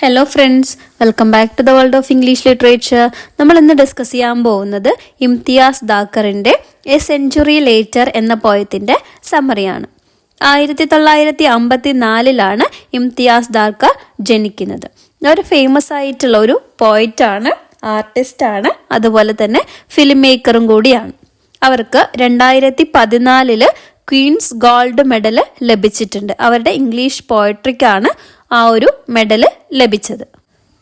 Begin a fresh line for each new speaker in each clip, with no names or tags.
Hello friends, welcome back to the world of English literature. നമ്മൾ ഇന്ന് discuss ചെയ്യാൻ പോകുന്നത് ഇംതിയാസ് ദാക്കറിൻ്റെ എ സെഞ്ച്വറി ലേറ്റർ എന്ന പോയത്തിൻ്റെ സമ്മറിയാണ്. 1954 ഇംതിയാസ് ദാക്കർ ജനിക്കുന്നത്. ഒരു ഫേമസ് ആയിട്ടുള്ള ഒരു പോയിറ്റാണ്, ആർട്ടിസ്റ്റാണ്, അതുപോലെ തന്നെ ഫിലിം മേക്കറും കൂടിയാണ്. അവർക്ക് 2014 ക്വീൻസ് ഗോൾഡ് മെഡൽ ലഭിച്ചിട്ടുണ്ട്. അവരുടെ ഇംഗ്ലീഷ് പോയട്രിക്കാണ് ആ ഒരു മെഡൽ ലഭിച്ചത്.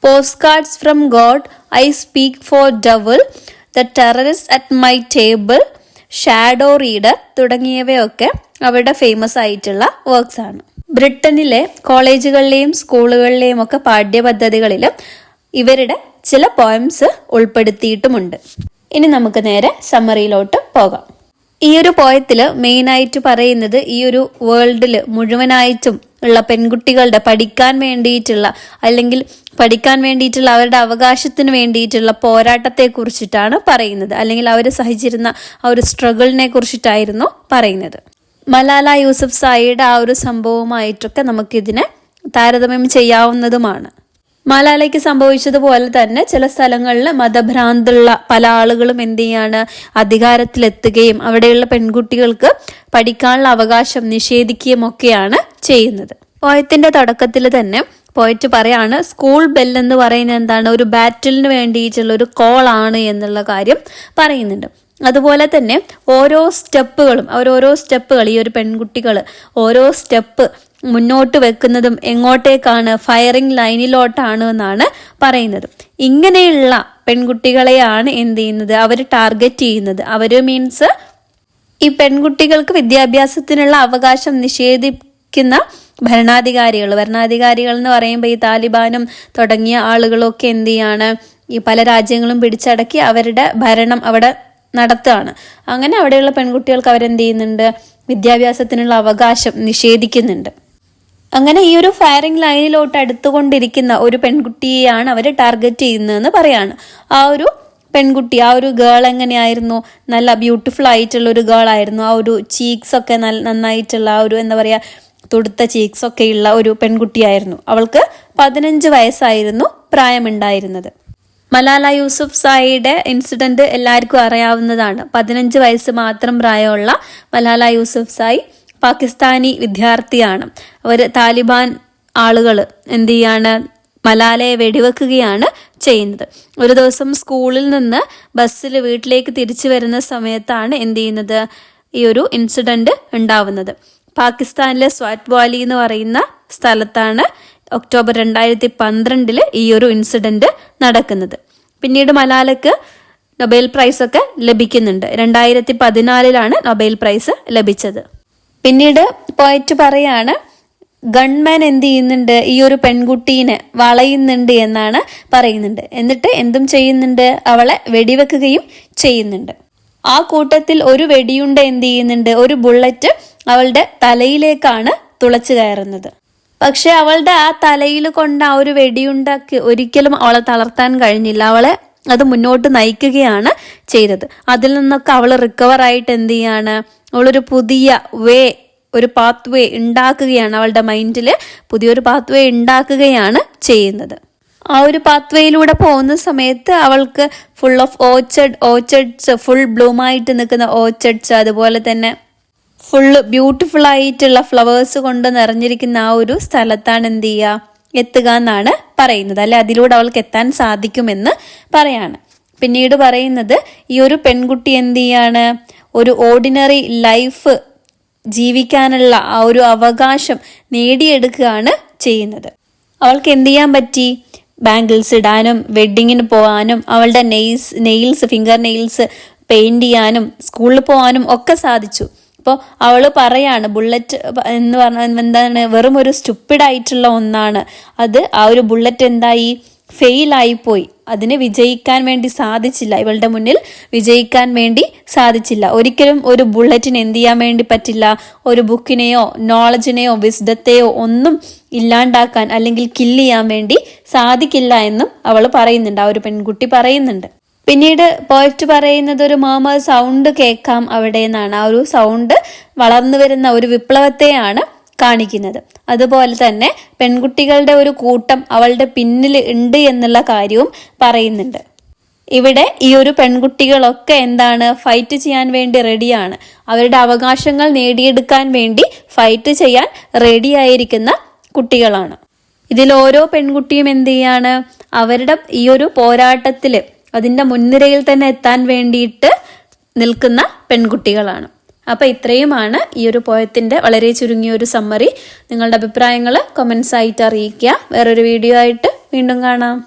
Post cards from God, I speak four double, the terrorist at my table, shadow reader തുടങ്ങിയവയൊക്കെ അവരുടെ ഫേമസ് ആയിട്ടുള്ള വർക്ക്സ് ആണ്. ബ്രിട്ടനിലെ കോളേജുകളിലെയും സ്കൂളുകളിലെയും ഒക്കെ പാഠ്യപദ്ധതികളിലും ഇവരുടെ ചില പോയംസ് ഉൾപ്പെടുത്തിയിട്ടുമുണ്ട്. ഇനി നമുക്ക് നേരെ സമ്മറിയിലോട്ട് പോകാം. ഈ ഒരു പോയത്തിൽ മെയിനായിട്ട് പറയുന്നത് ഈ ഒരു വേൾഡിൽ മുഴുവനായിട്ടും ഉള്ള പെൺകുട്ടികളുടെ പഠിക്കാൻ വേണ്ടിയിട്ടുള്ള അവരുടെ അവകാശത്തിന് വേണ്ടിയിട്ടുള്ള പോരാട്ടത്തെ കുറിച്ചിട്ടാണ് പറയുന്നത്. അല്ലെങ്കിൽ അവർ സഹിച്ചിരുന്ന ആ ഒരു സ്ട്രഗിളിനെ കുറിച്ചിട്ടായിരുന്നു പറയുന്നത്. മലാല യൂസഫ്സായിയുടെ ആ ഒരു സംഭവമായിട്ടൊക്കെ നമുക്കിതിനെ താരതമ്യം ചെയ്യാവുന്നതുമാണ്. മലാലയ്ക്ക് സംഭവിച്ചതുപോലെ തന്നെ ചില സ്ഥലങ്ങളിൽ മതഭ്രാന്തുള്ള പല ആളുകളും എന്ത് ചെയ്യാണ്, അധികാരത്തിലെത്തുകയും അവിടെയുള്ള പെൺകുട്ടികൾക്ക് പഠിക്കാനുള്ള അവകാശം നിഷേധിക്കുകയും ഒക്കെയാണ് ചെയ്യുന്നത്. പോയത്തിന്റെ തുടക്കത്തിൽ തന്നെ പോയറ്റ് പറയാണ്, സ്കൂൾ ബെൽ എന്ന് പറയുന്നത് എന്താണ്, ഒരു ബാറ്റിലിന് വേണ്ടിയിട്ടുള്ള ഒരു കോൾ ആണ് എന്നുള്ള കാര്യം പറയുന്നുണ്ട്. അതുപോലെ തന്നെ ഓരോ സ്റ്റെപ്പുകൾ ഈ ഒരു പെൺകുട്ടികൾ ഓരോ സ്റ്റെപ്പ് മുന്നോട്ട് വെക്കുന്നതും എങ്ങോട്ടേക്കാണ്, ഫയറിംഗ് ലൈനിലോട്ടാണ് എന്നാണ് പറയുന്നത്. ഇങ്ങനെയുള്ള പെൺകുട്ടികളെയാണ് എന്ത് ചെയ്യുന്നത്, അവർ ടാർഗറ്റ് ചെയ്യുന്നത്. അവര് മീൻസ് ഈ പെൺകുട്ടികൾക്ക് വിദ്യാഭ്യാസത്തിനുള്ള അവകാശം നിഷേധിക്കുന്ന ഭരണാധികാരികൾ എന്ന് പറയുമ്പോൾ ഈ താലിബാനും തുടങ്ങിയ ആളുകളൊക്കെ എന്ത് ചെയ്യാണ്, ഈ പല രാജ്യങ്ങളും പിടിച്ചടക്കി അവരുടെ ഭരണം അവിടെ നടത്തുകയാണ്. അങ്ങനെ അവിടെയുള്ള പെൺകുട്ടികൾക്ക് അവരെന്ത് ചെയ്യുന്നുണ്ട്, വിദ്യാഭ്യാസത്തിനുള്ള അവകാശം നിഷേധിക്കുന്നുണ്ട്. അങ്ങനെ ഈ ഒരു ഫയറിംഗ് ലൈനിലോട്ട് അടുത്തുകൊണ്ടിരിക്കുന്ന ഒരു പെൺകുട്ടിയെയാണ് അവർ ടാർഗറ്റ് ചെയ്യുന്നതെന്ന് പറയാണ്. ആ ഒരു പെൺകുട്ടി, ആ ഒരു ഗേൾ എങ്ങനെയായിരുന്നു, നല്ല ബ്യൂട്ടിഫുൾ ആയിട്ടുള്ള ഒരു ഗേൾ ആയിരുന്നു. ആ ഒരു ചീക്സ് ഒക്കെ നന്നായിട്ടുള്ള ആ ഒരു എന്താ പറയുക, തുടുത്ത ചീക്സ് ഒക്കെ ഉള്ള ഒരു പെൺകുട്ടിയായിരുന്നു. അവൾക്ക് 15 വയസ്സായിരുന്നു പ്രായമുണ്ടായിരുന്നത്. മലാല യൂസഫ്സായിയുടെ ഇൻസിഡന്റ് എല്ലാവർക്കും അറിയാവുന്നതാണ്. 15 വയസ്സ് മാത്രം പ്രായമുള്ള മലാല യൂസഫ്സായി പാകിസ്ഥാനി വിദ്യാർത്ഥിയാണ്. അവർ താലിബാൻ ആളുകൾ എന്ത് ചെയ്യാണ്, മലാലയെ വെടിവെക്കുകയാണ് ചെയ്യുന്നത്. ഒരു ദിവസം സ്കൂളിൽ നിന്ന് ബസ്സിൽ വീട്ടിലേക്ക് തിരിച്ചു വരുന്ന സമയത്താണ് എന്ത് ചെയ്യുന്നത്, ഈ ഒരു ഇൻസിഡന്റ് ഉണ്ടാവുന്നത്. പാകിസ്ഥാനിലെ സ്വാറ്റ് വാലി എന്ന് പറയുന്ന സ്ഥലത്താണ് ഒക്ടോബർ 2012 ഈ ഒരു ഇൻസിഡന്റ് നടക്കുന്നത്. പിന്നീട് മലാലയ്ക്ക് നൊബേൽ പ്രൈസ് ഒക്കെ ലഭിക്കുന്നുണ്ട്. 2014 നൊബേൽ പ്രൈസ് ലഭിച്ചത്. പിന്നീട് പോയറ്റ് പറയാണ്, ഗൺമാൻ എന്ത് ചെയ്യുന്നുണ്ട്, ഈ ഒരു പെൺകുട്ടീനെ വളയുന്നുണ്ട് എന്നാണ് പറയുന്നുണ്ട്. എന്നിട്ട് എന്തും ചെയ്യുന്നുണ്ട്, അവളെ വെടിവെക്കുകയും ചെയ്യുന്നുണ്ട്. ആ കൂട്ടത്തിൽ ഒരു വെടിയുണ്ട എന്ത് ചെയ്യുന്നുണ്ട്, ഒരു ബുള്ളറ്റ് അവളുടെ തലയിലേക്കാണ് തുളച്ചു കയറുന്നത്. പക്ഷെ അവളുടെ ആ തലയിൽ കൊണ്ട് ആ ഒരു വെടിയുണ്ടാക്കി ഒരിക്കലും അവളെ തളർത്താൻ കഴിഞ്ഞില്ല. അവളെ അത് മുന്നോട്ട് നയിക്കുകയാണ് ചെയ്തത്. അതിൽ നിന്നൊക്കെ അവൾ റിക്കവർ ആയിട്ട് എന്ത് ചെയ്യാണ്, അവളൊരു പുതിയ ഒരു പാത്ത് വേ ഉണ്ടാക്കുകയാണ്. അവളുടെ മൈൻഡിൽ പുതിയൊരു പാത്ത് വേ ഉണ്ടാക്കുകയാണ് ചെയ്യുന്നത്. ആ ഒരു പാത്ത് വേയിലൂടെ പോകുന്ന സമയത്ത് അവൾക്ക് ഫുൾ ഓഫ് ഓർച്ചഡ്സ്, ഫുൾ ബ്ലൂമായിട്ട് നിൽക്കുന്ന ഓർച്ചഡ്സ്, അതുപോലെ തന്നെ ഫുള്ള് ബ്യൂട്ടിഫുൾ ആയിട്ടുള്ള ഫ്ലവേഴ്സ് കൊണ്ട് നിറഞ്ഞിരിക്കുന്ന ആ ഒരു സ്ഥലത്താണ് എന്ത് ചെയ്യുക, എത്തുക എന്നാണ് പറയുന്നത്. അല്ലെ, അതിലൂടെ അവൾക്ക് എത്താൻ സാധിക്കുമെന്ന് പറയാണ്. പിന്നീട് പറയുന്നത്, ഈ ഒരു പെൺകുട്ടി എന്ത് ചെയ്യാണ്, ഒരു ഓർഡിനറി ലൈഫ് ജീവിക്കാനുള്ള ആ ഒരു അവകാശം നേടിയെടുക്കുകയാണ് ചെയ്യുന്നത്. അവൾക്ക് എന്ത് ചെയ്യാൻ പറ്റി, ബാംഗിൾസ് ഇടാനും വെഡ്ഡിങ്ങിന് പോകാനും അവളുടെ ഫിംഗർ നെയിൽസ് പെയിന്റ് ചെയ്യാനും സ്കൂളിൽ പോകാനും ഒക്കെ സാധിച്ചു. അപ്പോൾ അവള് പറയാണ്, ബുള്ളറ്റ് എന്ന് പറഞ്ഞാൽ എന്താണ്, വെറും ഒരു സ്റ്റുപ്പിഡായിട്ടുള്ള ഒന്നാണ് അത്. ആ ഒരു ബുള്ളറ്റ് എന്തായി, ഫെയിലായിപ്പോയി. അതിന് വിജയിക്കാൻ വേണ്ടി സാധിച്ചില്ല, ഇവളുടെ മുന്നിൽ വിജയിക്കാൻ വേണ്ടി സാധിച്ചില്ല. ഒരിക്കലും ഒരു ബുള്ളറ്റിന് എന്ത് ചെയ്യാൻ വേണ്ടി പറ്റില്ല, ഒരു ബുക്കിനെയോ നോളജിനെയോ വിസ്ഡത്തെയോ ഒന്നും ഇല്ലാണ്ടാക്കാൻ അല്ലെങ്കിൽ കില്ല് ചെയ്യാൻ വേണ്ടി സാധിക്കില്ല എന്നും അവൾ പറയുന്നുണ്ട്, ആ ഒരു പെൺകുട്ടി പറയുന്നുണ്ട്. പിന്നീട് പോയറ്റ് പറയുന്നത്, ഒരു സൗണ്ട് കേൾക്കാം അവിടെ എന്നാണ്. ആ ഒരു സൗണ്ട് വളർന്നു വരുന്ന ഒരു വിപ്ലവത്തെയാണ് കാണിക്കുന്നത്. അതുപോലെ തന്നെ പെൺകുട്ടികളുടെ ഒരു കൂട്ടം അവളുടെ പിന്നിൽ ഉണ്ട് എന്നുള്ള കാര്യവും പറയുന്നുണ്ട്. ഇവിടെ ഈ ഒരു പെൺകുട്ടികളൊക്കെ എന്താണ്, ഫൈറ്റ് ചെയ്യാൻ വേണ്ടി റെഡിയാണ്. അവരുടെ അവകാശങ്ങൾ നേടിയെടുക്കാൻ വേണ്ടി ഫൈറ്റ് ചെയ്യാൻ റെഡിയായിരിക്കുന്ന കുട്ടികളാണ്. ഇതിൽ ഓരോ പെൺകുട്ടിയും എന്ത് ചെയ്യാണ്, അവരുടെ ഈ ഒരു പോരാട്ടത്തിൽ അതിൻ്റെ മുൻനിരയിൽ തന്നെ എത്താൻ വേണ്ടിയിട്ട് നിൽക്കുന്ന പെൺകുട്ടികളാണ്. അപ്പോൾ ഇത്രയുമാണ് ഈ ഒരു പോയത്തിൻ്റെ വളരെ ചുരുങ്ങിയ ഒരു സമ്മറി. നിങ്ങളുടെ അഭിപ്രായങ്ങൾ കമൻസ് ആയിട്ട് അറിയിക്കുക. വേറൊരു വീഡിയോ ആയിട്ട് വീണ്ടും കാണാം.